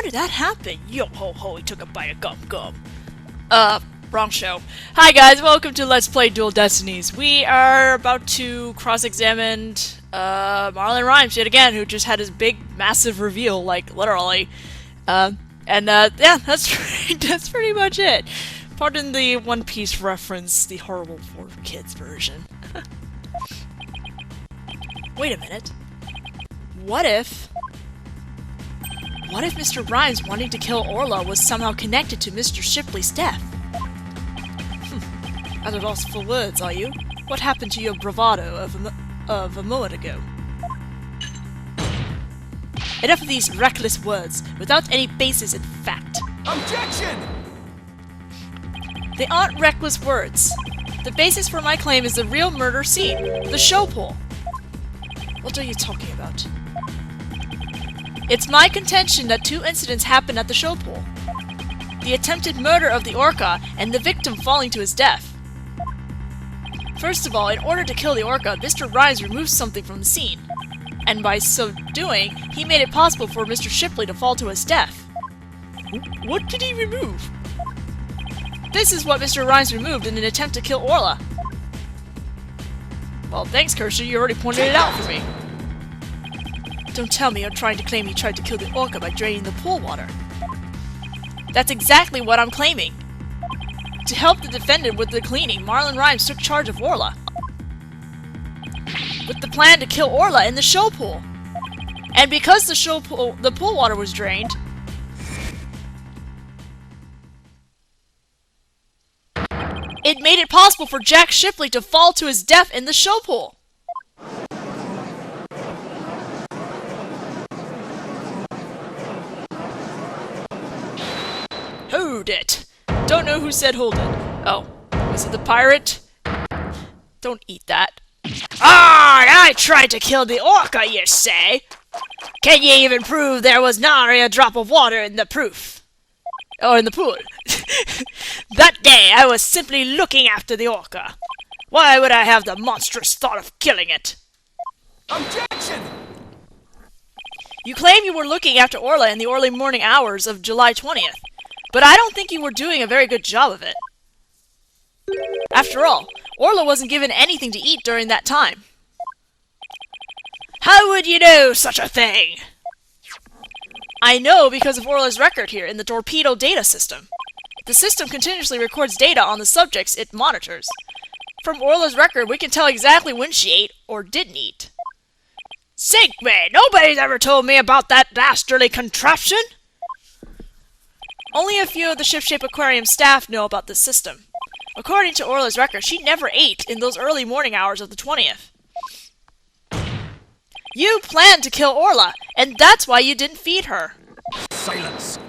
How did that happen? Yo ho ho, he took a bite of gum gum. Wrong show. Hi guys, welcome to Let's Play Dual Destinies. We are about to cross-examine Marlon Rhymes yet again, who just had his big, massive reveal, like, literally. Yeah, that's pretty much it. Pardon the One Piece reference, the horrible for kids version. Wait a minute. What if Mr. Rhymes wanting to kill Orla was somehow connected to Mr. Shipley's death? At a loss for words, are you? What happened to your bravado of a moment ago? Enough of these reckless words, without any basis in fact. Objection! They aren't reckless words. The basis for my claim is the real murder scene, the show pool. What are you talking about? It's my contention that two incidents happened at the show pool. The attempted murder of the orca and the victim falling to his death. First of all, in order to kill the orca, Mr. Rhymes removed something from the scene. And by so doing, he made it possible for Mr. Shipley to fall to his death. What did he remove? This is what Mr. Rhymes removed in an attempt to kill Orla. Well, thanks, Kirsty, you already pointed it out for me. Don't tell me you're trying to claim he tried to kill the orca by draining the pool water. That's exactly what I'm claiming. To help the defendant with the cleaning, Marlon Rhymes took charge of Orla. With the plan to kill Orla in the show pool. And because the pool water was drained, it made it possible for Jack Shipley to fall to his death in the show pool. Hold it! Don't know who said hold it. Oh, was it the pirate? Don't eat that. Ah, I tried to kill the orca, you say? Can you even prove there was nary a drop of water in the proof? Or in the pool? That day, I was simply looking after the orca. Why would I have the monstrous thought of killing it? Objection! You claim you were looking after Orla in the early morning hours of July 20th. But I don't think you were doing a very good job of it. After all, Orla wasn't given anything to eat during that time. How would you know such a thing? I know because of Orla's record here in the torpedo data system. The system continuously records data on the subjects it monitors. From Orla's record, we can tell exactly when she ate or didn't eat. Sink me! Nobody's ever told me about that dastardly contraption! Only a few of the Ship-Shape Aquarium staff know about this system. According to Orla's record, she never ate in those early morning hours of the 20th. You planned to kill Orla, and that's why you didn't feed her. Silence!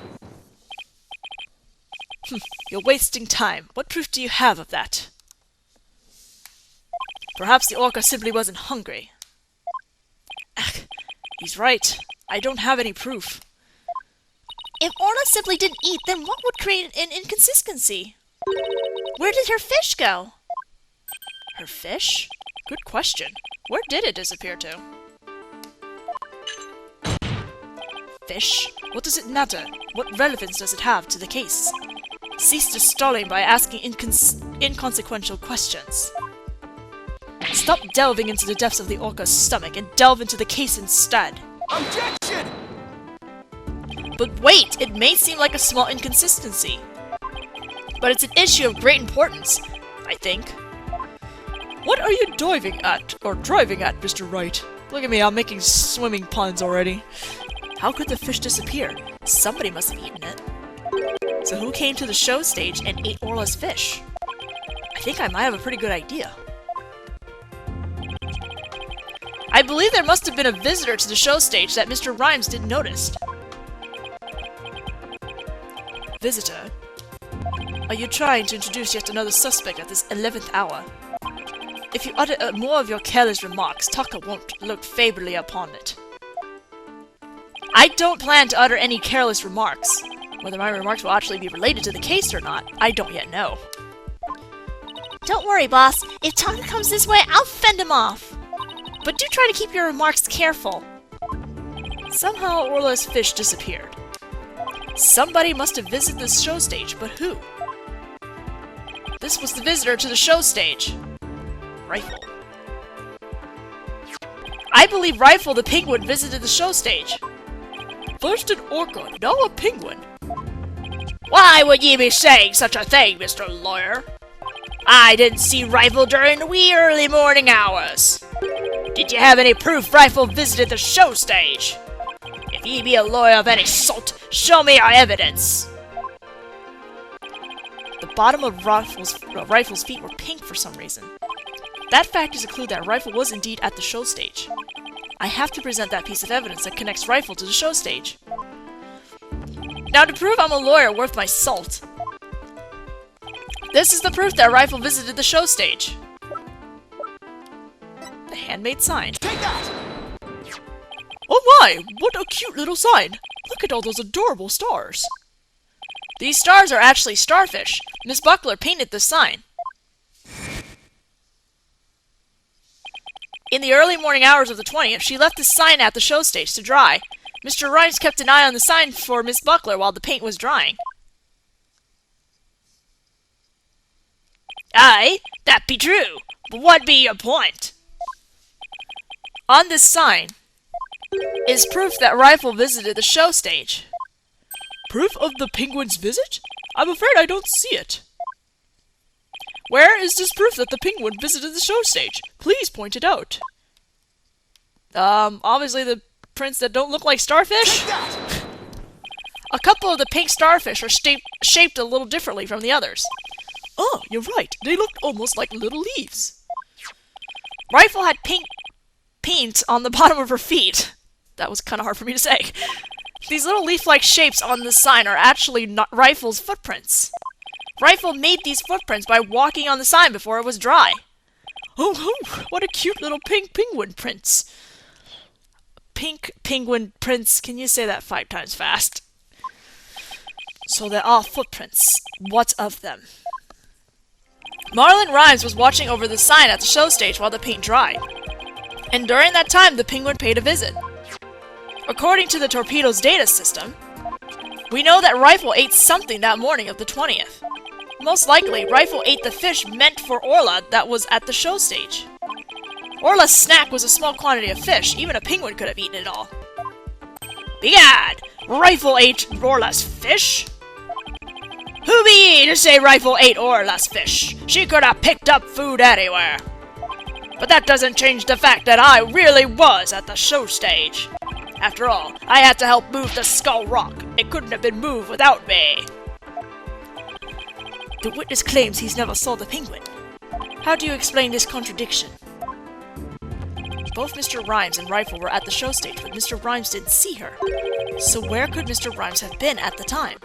You're wasting time. What proof do you have of that? Perhaps the orca simply wasn't hungry. Ach, he's right. I don't have any proof. If Orla simply didn't eat, then what would create an inconsistency? Where did her fish go? Her fish? Good question. Where did it disappear to? Fish? What does it matter? What relevance does it have to the case? Cease stalling by asking inconsequential questions. Stop delving into the depths of the orca's stomach and delve into the case instead. Objection! But wait, it may seem like a small inconsistency. But it's an issue of great importance, I think. What are you driving at, Mr. Wright? Look at me, I'm making swimming puns already. How could the fish disappear? Somebody must have eaten it. So who came to the show stage and ate Orla's fish? I think I might have a pretty good idea. I believe there must have been a visitor to the show stage that Mr. Rhymes didn't notice. Visitor? Are you trying to introduce yet another suspect at this 11th hour? If you utter more of your careless remarks, Tucker won't look favorably upon it. I don't plan to utter any careless remarks. Whether my remarks will actually be related to the case or not, I don't yet know. Don't worry, boss. If Tucker comes this way, I'll fend him off. But do try to keep your remarks careful. Somehow Orla's fish disappeared. Somebody must have visited the show stage, but who? This was the visitor to the show stage. Rifle. I believe Rifle the penguin visited the show stage. First an orca, now a penguin. Why would ye be saying such a thing, Mr. Lawyer? I didn't see Rifle during the wee early morning hours. Did you have any proof Rifle visited the show stage? If ye be a lawyer of any sort, show me your evidence. The bottom of Rifle's feet were pink for some reason. That fact is a clue that Rifle was indeed at the show stage. I have to present that piece of evidence that connects Rifle to the show stage. Now to prove I'm a lawyer worth my salt. This is the proof that Rifle visited the show stage. The handmade sign. Take that! Oh my! What a cute little sign! Look at all those adorable stars! These stars are actually starfish. Miss Buckler painted this sign. In the early morning hours of the 20th, she left the sign at the show stage to dry. Mr. Rhymes kept an eye on the sign for Miss Buckler while the paint was drying. Aye, that be true. But what be your point? On this sign is proof that Rifle visited the show stage. Proof of the penguin's visit? I'm afraid I don't see it. Where is this proof that the penguin visited the show stage? Please point it out. Obviously the prints that don't look like starfish? A couple of the pink starfish are shaped a little differently from the others. Oh, you're right. They looked almost like little leaves. Rifle had pink paint on the bottom of her feet. That was kind of hard for me to say. These little leaf-like shapes on the sign are actually not Rifle's footprints. Rifle made these footprints by walking on the sign before it was dry. Oh, what a cute little pink penguin prints. Pink penguin prints. Can you say that 5 times fast? So there are footprints. What of them? Marlon Rhymes was watching over the sign at the show stage while the paint dried. And during that time, the penguin paid a visit. According to the torpedo's data system, we know that Rifle ate something that morning of the 20th. Most likely, Rifle ate the fish meant for Orla that was at the show stage. Orla's snack was a small quantity of fish. Even a penguin could have eaten it all. Begad! Rifle ate Orla's fish? Who be ye to say Rifle ate Orla's fish? She could have picked up food anywhere. But that doesn't change the fact that I really was at the show stage. After all, I had to help move the Skull Rock. It couldn't have been moved without me. The witness claims he's never saw the penguin. How do you explain this contradiction? Both Mr. Rhymes and Rifle were at the show stage, but Mr. Rhymes didn't see her. So where could Mr. Rhymes have been at the time?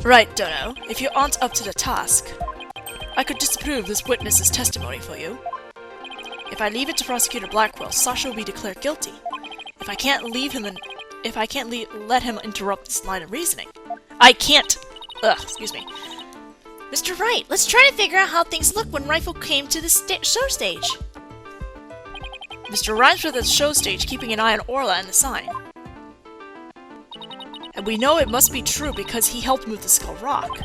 Right, Dono. If you aren't up to the task, I could disprove this witness's testimony for you. If I leave it to Prosecutor Blackwell, Sasha will be declared guilty. If I can't let him interrupt this line of reasoning, I can't. Excuse me. Mr. Wright, let's try to figure out how things looked when Rifle came to the show stage. Mr. Rhymes was at the show stage, keeping an eye on Orla and the sign. And we know it must be true because he helped move the Skull Rock.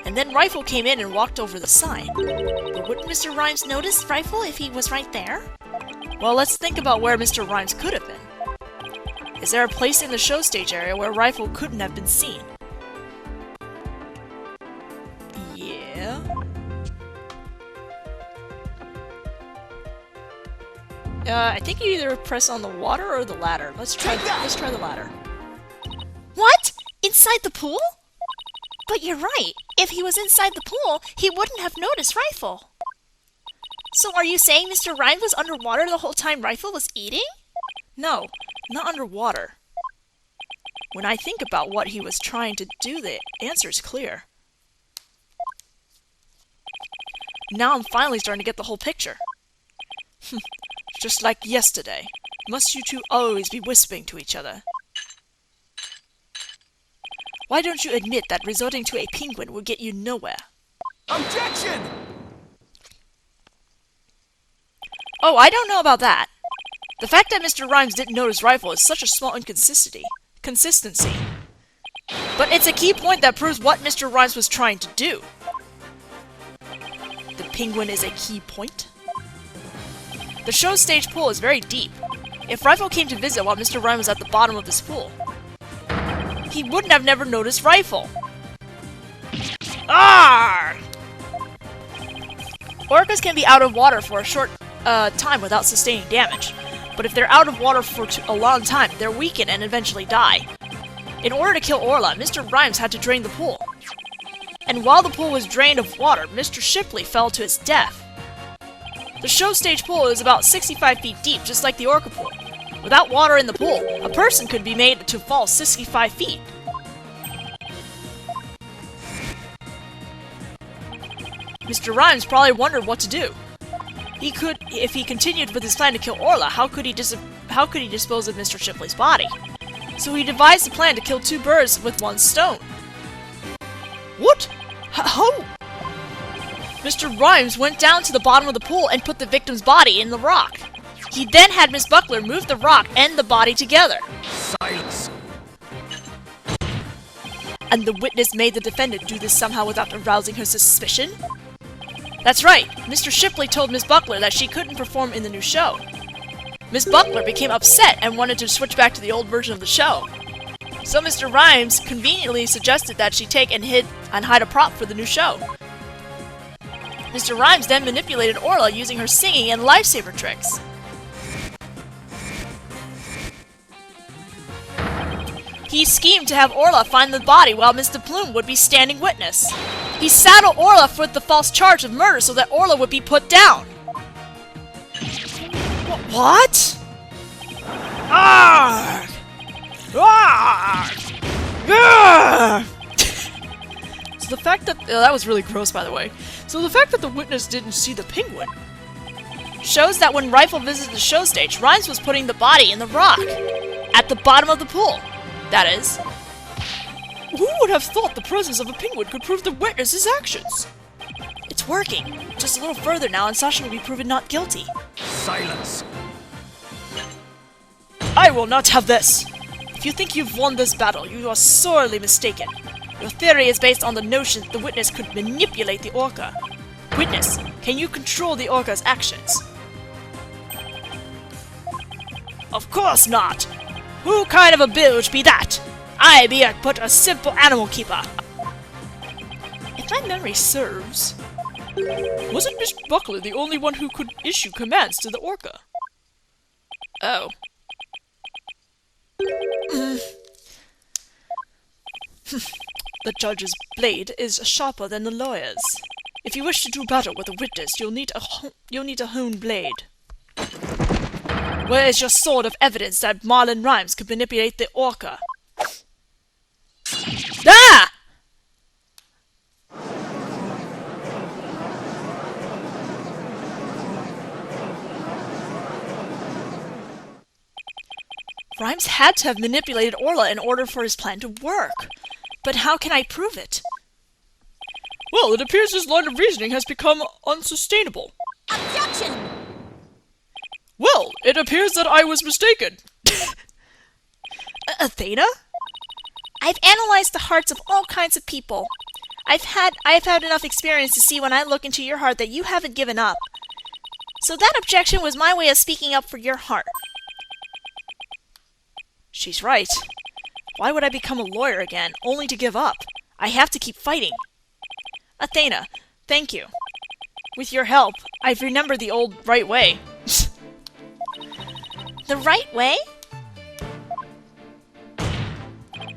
And then Rifle came in and walked over the sign. But wouldn't Mr. Rhymes notice Rifle if he was right there? Well, let's think about where Mr. Rhymes could have been. Is there a place in the show stage area where Rifle couldn't have been seen? Yeah. I think you either press on the water or the ladder. Let's try the ladder. What? Inside the pool? But you're right. If he was inside the pool, he wouldn't have noticed Rifle. So are you saying Mr. Rhymes was underwater the whole time Rifle was eating? No, not underwater. When I think about what he was trying to do, the answer's clear. Now I'm finally starting to get the whole picture. Just like yesterday. Must you two always be whispering to each other? Why don't you admit that resorting to a penguin will get you nowhere? Objection! Oh, I don't know about that. The fact that Mr. Rhymes didn't notice Rifle is such a small inconsistency. But it's a key point that proves what Mr. Rhymes was trying to do. The penguin is a key point? The show stage pool is very deep. If Rifle came to visit while Mr. Rhymes was at the bottom of this pool, he wouldn't have never noticed Rifle. Arrgh! Orcas can be out of water for a short time without sustaining damage, but if they're out of water for a long time, they're weakened and eventually die. In order to kill Orla, Mr. Rhymes had to drain the pool. And while the pool was drained of water, Mr. Shipley fell to his death. The show stage pool is about 65 feet deep, just like the Orca pool. Without water in the pool, a person could be made to fall 65 feet. Mr. Rhymes probably wondered what to do. If he continued with his plan to kill Orla, how could he dispose of Mr. Shipley's body? So he devised a plan to kill two birds with one stone. What? How? Mr. Rhymes went down to the bottom of the pool and put the victim's body in the rock. He then had Miss Buckler move the rock and the body together. Silence. And the witness made the defendant do this somehow without arousing her suspicion? That's right. Mr. Shipley told Miss Buckler that she couldn't perform in the new show. Miss Buckler became upset and wanted to switch back to the old version of the show. So Mr. Rhymes conveniently suggested that she take and hide a prop for the new show. Mr. Rhymes then manipulated Orla using her singing and lifesaver tricks. He schemed to have Orla find the body while Mr. Plume would be standing witness. He saddled Orla with the false charge of murder so that Orla would be put down. What? Arrgh! Arrgh! Arrgh! So the fact that... that was really gross, by the way. So the fact that the witness didn't see the penguin shows that when Rifle visited the show stage, Rhymes was putting the body in the rock. At the bottom of the pool. That is. Who would have thought the presence of a penguin could prove the witness's actions? It's working. Just a little further now and Sasha will be proven not guilty. Silence. I will not have this! If you think you've won this battle, you are sorely mistaken. Your theory is based on the notion that the witness could manipulate the orca. Witness, can you control the orca's actions? Of course not! Who kind of a bilge be that? I be but a simple animal keeper. If my memory serves, wasn't Miss Buckler the only one who could issue commands to the orca? Oh. The judge's blade is sharper than the lawyer's. If you wish to do battle with a witness, you'll need a honed blade. Where is your sword of evidence that Marlon Rhymes could manipulate the orca? Ah! Rhymes had to have manipulated Orla in order for his plan to work. But how can I prove it? Well, it appears this line of reasoning has become unsustainable. Objection! Well, it appears that I was mistaken. Athena? I've analyzed the hearts of all kinds of people. I've had enough experience to see when I look into your heart that you haven't given up. So that objection was my way of speaking up for your heart. She's right. Why would I become a lawyer again, only to give up? I have to keep fighting. Athena, thank you. With your help, I've remembered the old right way. The right way?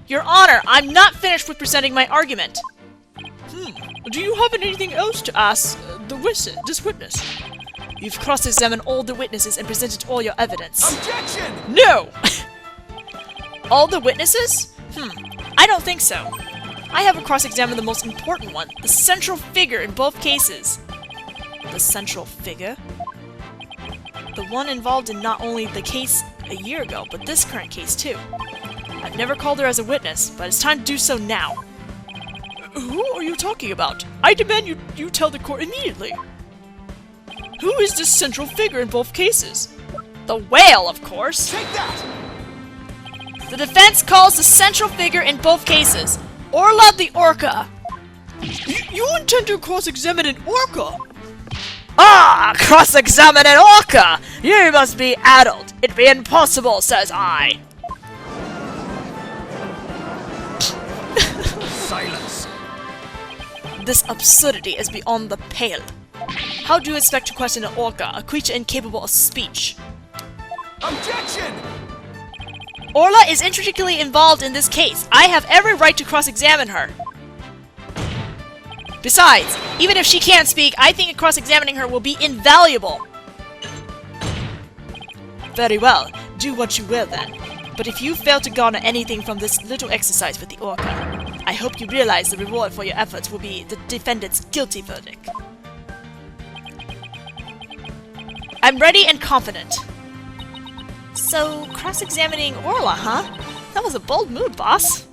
Your Honor, I'm not finished with presenting my argument. Do you have anything else to ask this witness? You've cross-examined all the witnesses and presented all your evidence. Objection! No! All the witnesses? I don't think so. I haven't cross-examined the most important one, the central figure in both cases. The central figure? The one involved in not only the case a year ago, but this current case too. I've never called her as a witness, but it's time to do so now. Who are you talking about? I demand you tell the court immediately. Who is this central figure in both cases? The whale, of course. Take that! The defense calls the central figure in both cases, Orla the Orca. You intend to cross-examine an orca? Ah, cross-examine an orca! You must be addled. It'd be impossible, says I. Silence. This absurdity is beyond the pale. How do you expect to question an orca, a creature incapable of speech? Objection! Orla is intricately involved in this case. I have every right to cross-examine her. Besides, even if she can't speak, I think cross-examining her will be invaluable. Very well, do what you will then. But if you fail to garner anything from this little exercise with the orca, I hope you realize the reward for your efforts will be the defendant's guilty verdict. I'm ready and confident. So, cross-examining Orla, huh? That was a bold move, boss.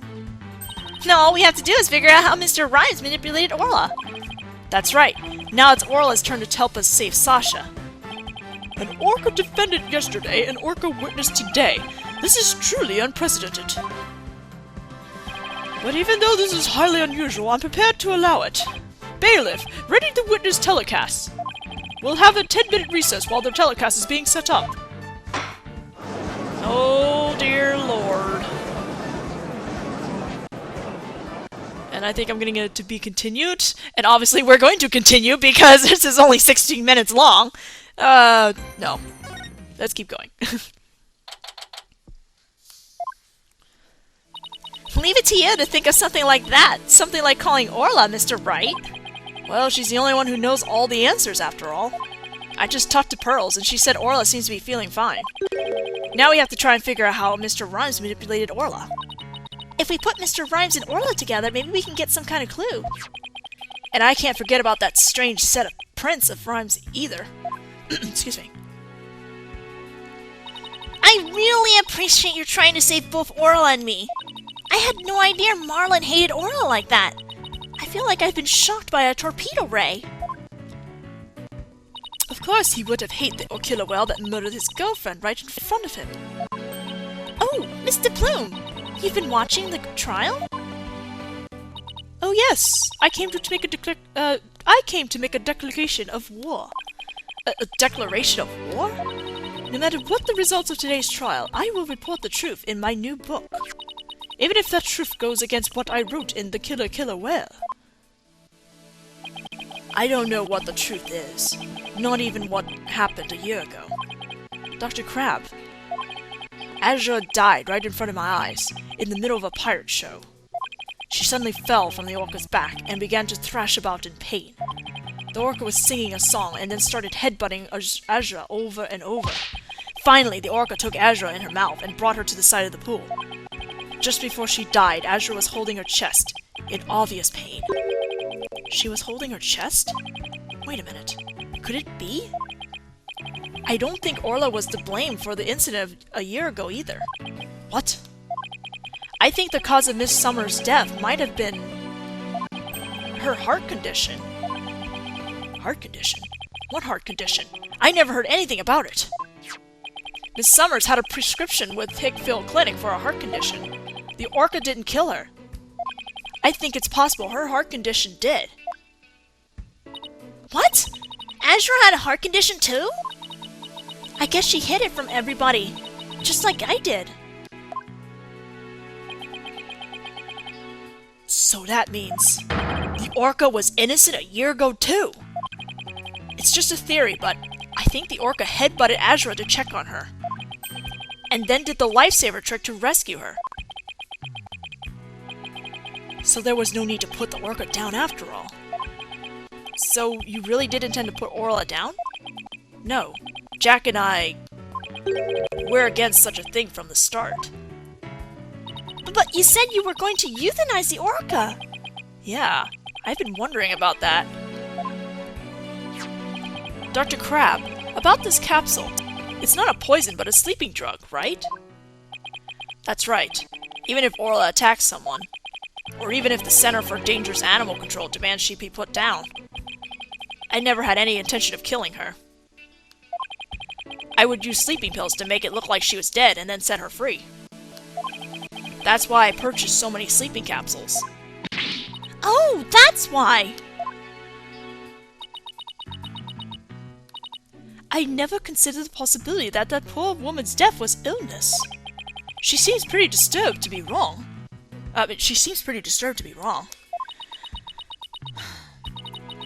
No, all we have to do is figure out how Mr. Rhymes manipulated Orla. That's right. Now it's Orla's turn to help us save Sasha. An orca defendant yesterday, an orca witness today. This is truly unprecedented. But even though this is highly unusual, I'm prepared to allow it. Bailiff, ready the witness telecast. We'll have a 10-minute recess while the telecast is being set up. Oh, dear Lord. And I think I'm getting it to be continued. And obviously we're going to continue because this is only 16 minutes long. No. Let's keep going. Leave it to you to think of something like that. Something like calling Orla Mr. Wright. Well, she's the only one who knows all the answers after all. I just talked to Pearls and she said Orla seems to be feeling fine. Now we have to try and figure out how Mr. Rhymes manipulated Orla. If we put Mr. Rhymes and Orla together, maybe we can get some kind of clue. And I can't forget about that strange set of prints of Rhymes either. Excuse me. I really appreciate you trying to save both Orla and me. I had no idea Marlin hated Orla like that. I feel like I've been shocked by a torpedo ray. Of course he would have hated the killer whale that murdered his girlfriend right in front of him. Oh, Mr. Plume! You've been watching the trial? Oh yes, I came to make a declaration of war. A declaration of war? No matter what the results of today's trial, I will report the truth in my new book. Even if that truth goes against what I wrote in The Killer Whale. I don't know what the truth is. Not even what happened a year ago. Dr. Crab. Azura died right in front of my eyes, in the middle of a pirate show. She suddenly fell from the orca's back and began to thrash about in pain. The orca was singing a song and then started headbutting Azura over and over. Finally, the orca took Azura in her mouth and brought her to the side of the pool. Just before she died, Azura was holding her chest, in obvious pain. She was holding her chest? Wait a minute. Could it be? I don't think Orla was to blame for the incident a year ago either. What? I think the cause of Miss Summers' death might have been her heart condition. Heart condition? What heart condition? I never heard anything about it. Miss Summers had a prescription with Hickfield Clinic for a heart condition. The orca didn't kill her. I think it's possible her heart condition did. What? Azura had a heart condition too? I guess she hid it from everybody, just like I did. So that means the orca was innocent a year ago too. It's just a theory, but I think the orca headbutted Azura to check on her. And then did the lifesaver trick to rescue her. So there was no need to put the orca down after all. So you really did intend to put Orla down? No. Jack and I... we're against such a thing from the start. But you said you were going to euthanize the orca! Yeah, I've been wondering about that. Dr. Crab, about this capsule. It's not a poison, but a sleeping drug, right? That's right. Even if Orla attacks someone, or even if the Center for Dangerous Animal Control demands she be put down, I never had any intention of killing her. I would use sleeping pills to make it look like she was dead and then set her free. That's why I purchased so many sleeping capsules. Oh, that's why! I never considered the possibility that that poor woman's death was illness. She seems pretty disturbed to be wrong. She seems pretty disturbed to be wrong.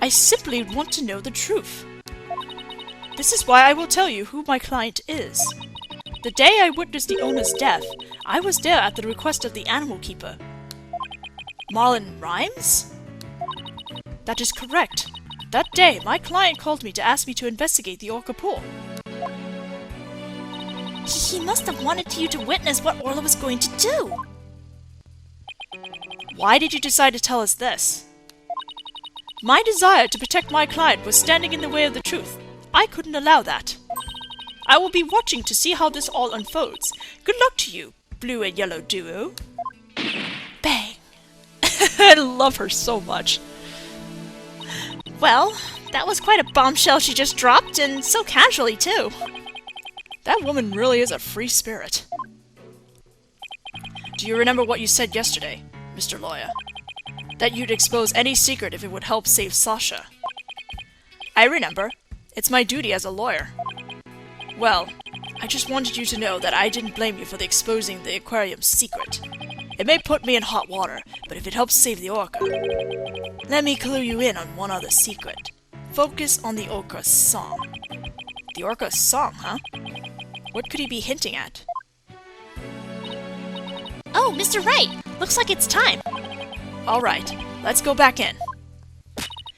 I simply want to know the truth. This is why I will tell you who my client is. The day I witnessed the owner's death, I was there at the request of the animal keeper. Marlon Rhymes? That is correct. That day, my client called me to ask me to investigate the Orca pool. He must have wanted you to witness what Orla was going to do. Why did you decide to tell us this? My desire to protect my client was standing in the way of the truth. I couldn't allow that. I will be watching to see how this all unfolds. Good luck to you, blue and yellow duo. Bang. I love her so much. Well, that was quite a bombshell she just dropped, and so casually, too. That woman really is a free spirit. Do you remember what you said yesterday, Mr. Lawyer? That you'd expose any secret if it would help save Sasha. I remember. It's my duty as a lawyer. Well, I just wanted you to know that I didn't blame you for exposing the aquarium's secret. It may put me in hot water, but if it helps save the orca... Let me clue you in on one other secret. Focus on the orca's song. The orca's song, huh? What could he be hinting at? Oh, Mr. Wright! Looks like it's time. Alright, let's go back in.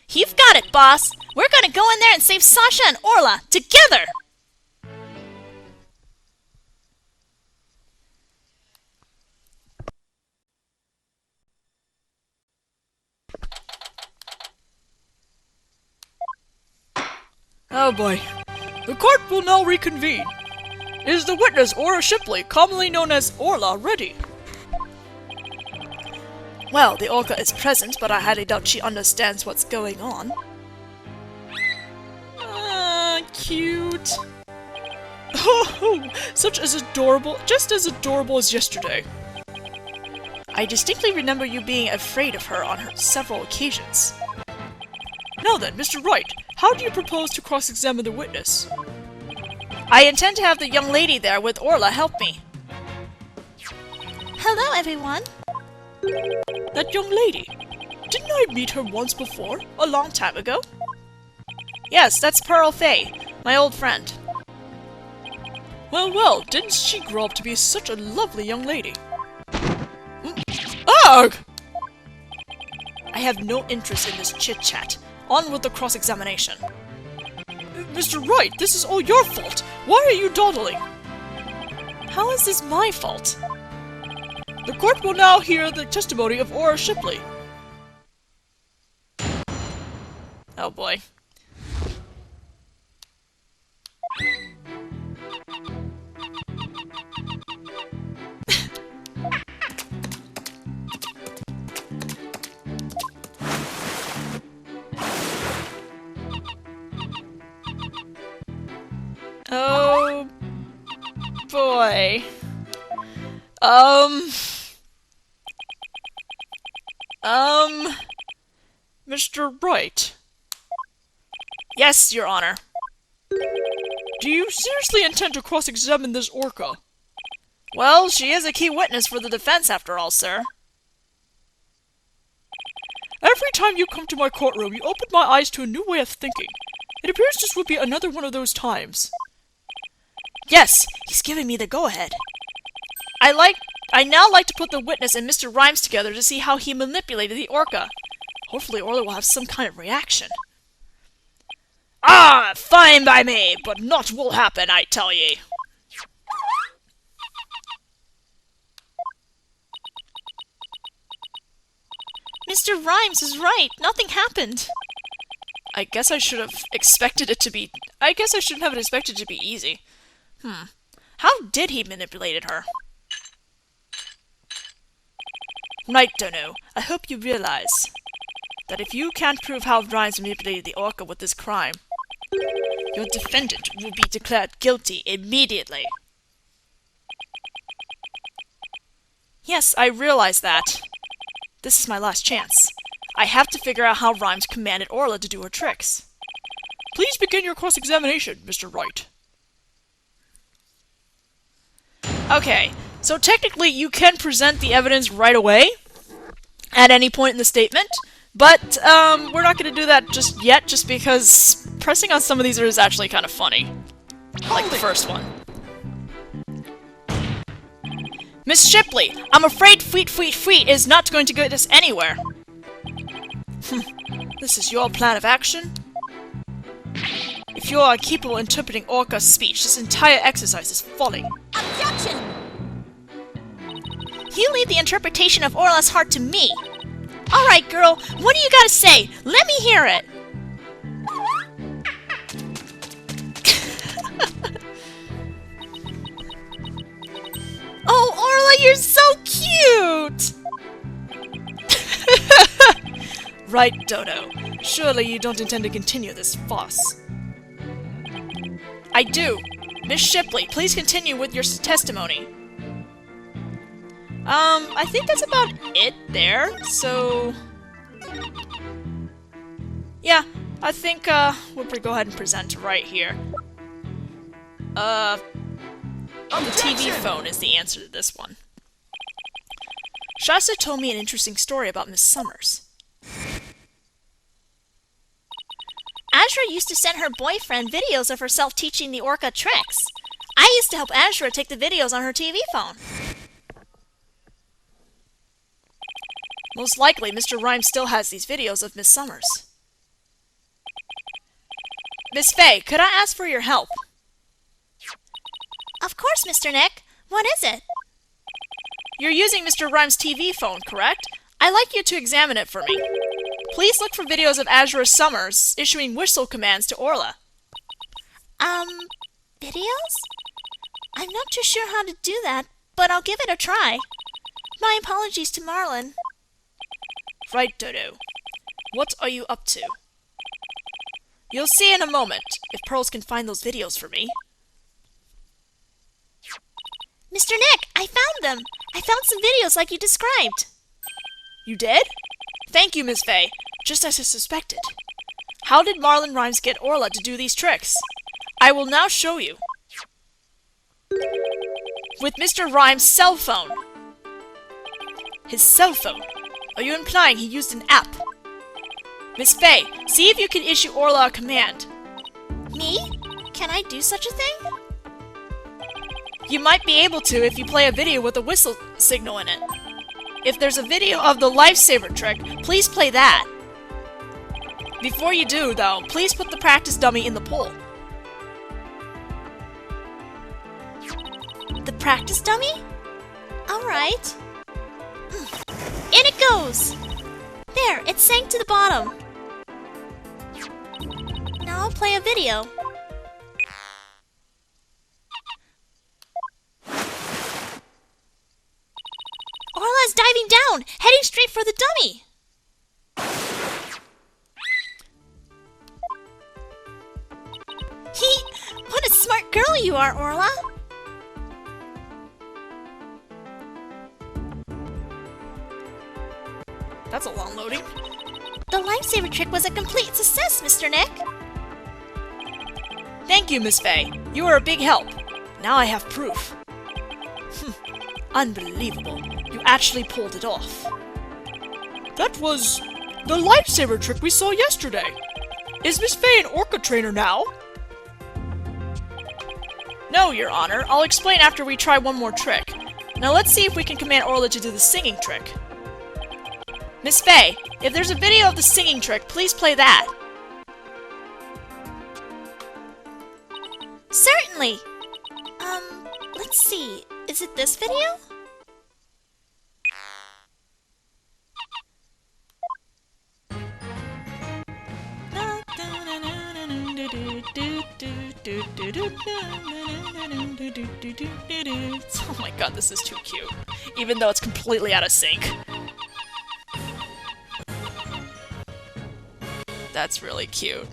You've got it, boss! We're gonna go in there and save Sasha and Orla, together! Oh boy. The court will now reconvene. Is the witness Orla Shipley, commonly known as Orla, ready? Well, the orca is present, but I highly doubt she understands what's going on. Cute. Oh, such as adorable, just as adorable as yesterday. I distinctly remember you being afraid of her on several occasions. Now then, Mr. Wright, how do you propose to cross-examine the witness? I intend to have the young lady there with Orla help me. Hello, everyone. That young lady. Didn't I meet her once before, a long time ago? Yes, that's Pearl Fay, my old friend. Well, well, didn't she grow up to be such a lovely young lady? Ugh! I have no interest in this chit-chat. On with the cross-examination. Mr. Wright, this is all your fault! Why are you dawdling? How is this my fault? The court will now hear the testimony of Orla Shipley. Oh boy. Oh boy. Mr. Wright. Yes, Your Honor. Do you seriously intend to cross-examine this orca? Well, she is a key witness for the defense after all, sir. Every time you come to my courtroom, you open my eyes to a new way of thinking. It appears this would be another one of those times. Yes, he's giving me the go-ahead. I now like to put the witness and Mr. Rhymes together to see how he manipulated the orca. Hopefully Orla will have some kind of reaction. Ah, fine by me, but naught will happen, I tell ye. Mr. Rhymes is right. Nothing happened. I guess I should have expected it to be... I guess I shouldn't have expected it to be easy. How did he manipulate her? Right, Dono. I hope you realize that if you can't prove how Rhymes manipulated the orca with this crime, Your defendant will be declared guilty immediately. Yes, I realize that. This is my last chance. I have to figure out how Rhymes commanded Orla to do her tricks. Please begin your cross-examination, Mr. Wright. Okay, so technically you can present the evidence right away, at any point in the statement, but we're not going to do that just yet, just because pressing on some of these is actually kind of funny. Like the first one. Miss Shipley, I'm afraid Feet is not going to get us anywhere. This is your plan of action? If you are incapable of interpreting Orca's speech, this entire exercise is folly. Objection! You leave the interpretation of Orla's heart to me. Alright, girl, what do you gotta say? Let me hear it! Oh, Orla, you're so cute! Right, Dodo. Surely you don't intend to continue this farce. I do. Miss Shipley, please continue with your testimony. I think that's about it there, so... Yeah, I think, we'll go ahead and present right here. The TV phone is the answer to this one. Shasta told me an interesting story about Miss Summers. Azura used to send her boyfriend videos of herself teaching the Orca tricks. I used to help Azura take the videos on her TV phone. Most likely, Mr. Rhymes still has these videos of Miss Summers. Miss Faye, could I ask for your help? Of course, Mr. Nick. What is it? You're using Mr. Rhymes' TV phone, correct? I'd like you to examine it for me. Please look for videos of Azura Summers issuing whistle commands to Orla. Videos? I'm not too sure how to do that, but I'll give it a try. My apologies to Marlin. Right, Dodo. What are you up to? You'll see in a moment, if Pearls can find those videos for me. Mr. Nick, I found them! I found some videos like you described. You did? Thank you, Miss Faye. Just as I suspected. How did Marlin Rhymes get Orla to do these tricks? I will now show you. With Mr. Rhymes' cell phone. His cell phone? Are you implying he used an app? Miss Faye, see if you can issue Orla a command. Me? Can I do such a thing? You might be able to if you play a video with a whistle signal in it. If there's a video of the lifesaver trick, please play that. Before you do, though, please put the practice dummy in the pool. The practice dummy? Alright. In it goes! There, it sank to the bottom. Now I'll play a video. Orla's diving down, heading straight for the dummy. What a smart girl you are, Orla. That's a long loading. The lifesaver trick was a complete success, Mr. Nick. Thank you, Miss Faye. You are a big help. Now I have proof. Unbelievable. You actually pulled it off. That was the lifesaver trick we saw yesterday. Is Miss Faye an Orca trainer now? No, Your Honor. I'll explain after we try one more trick. Now let's see if we can command Orla to do the singing trick. Miss Faye, if there's a video of the singing trick, please play that. Certainly. Let's see. Is it this video? Oh my god, this is too cute. Even though it's completely out of sync. That's really cute.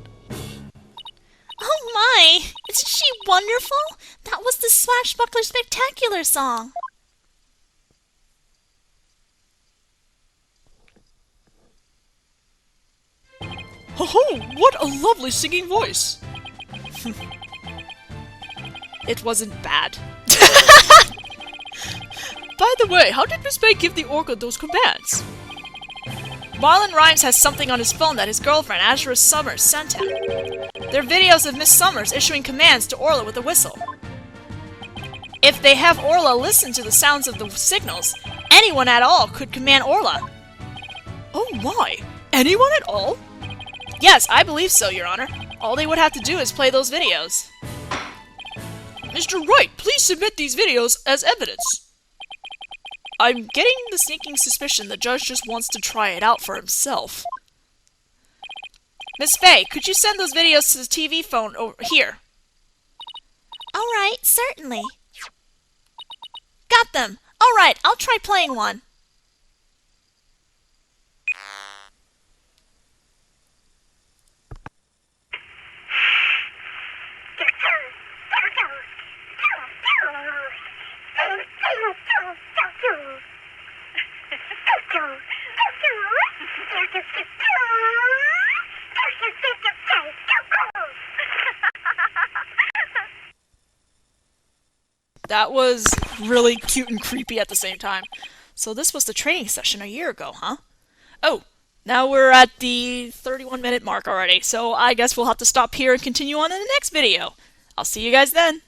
Oh my! Isn't she wonderful? That was the Swashbuckler Spectacular song. Ho-ho! What a lovely singing voice! It wasn't bad. By the way, how did Miss May give the Orca those commands? Marlon Rhymes has something on his phone that his girlfriend, Azura Summers, sent him. They're videos of Miss Summers issuing commands to Orla with a whistle. If they have Orla listen to the sounds of the signals, anyone at all could command Orla. Oh my! Anyone at all? Yes, I believe so, Your Honor. All they would have to do is play those videos. Mr. Wright, please submit these videos as evidence. I'm getting the sneaking suspicion the judge just wants to try it out for himself. Miss Faye, could you send those videos to the TV phone over here? All right, certainly. Got them. All right, I'll try playing one. That was really cute and creepy at the same time. So this was the training session a year ago, huh? Oh, now we're at the 31-minute mark already, so I guess we'll have to stop here and continue on in the next video. I'll see you guys then.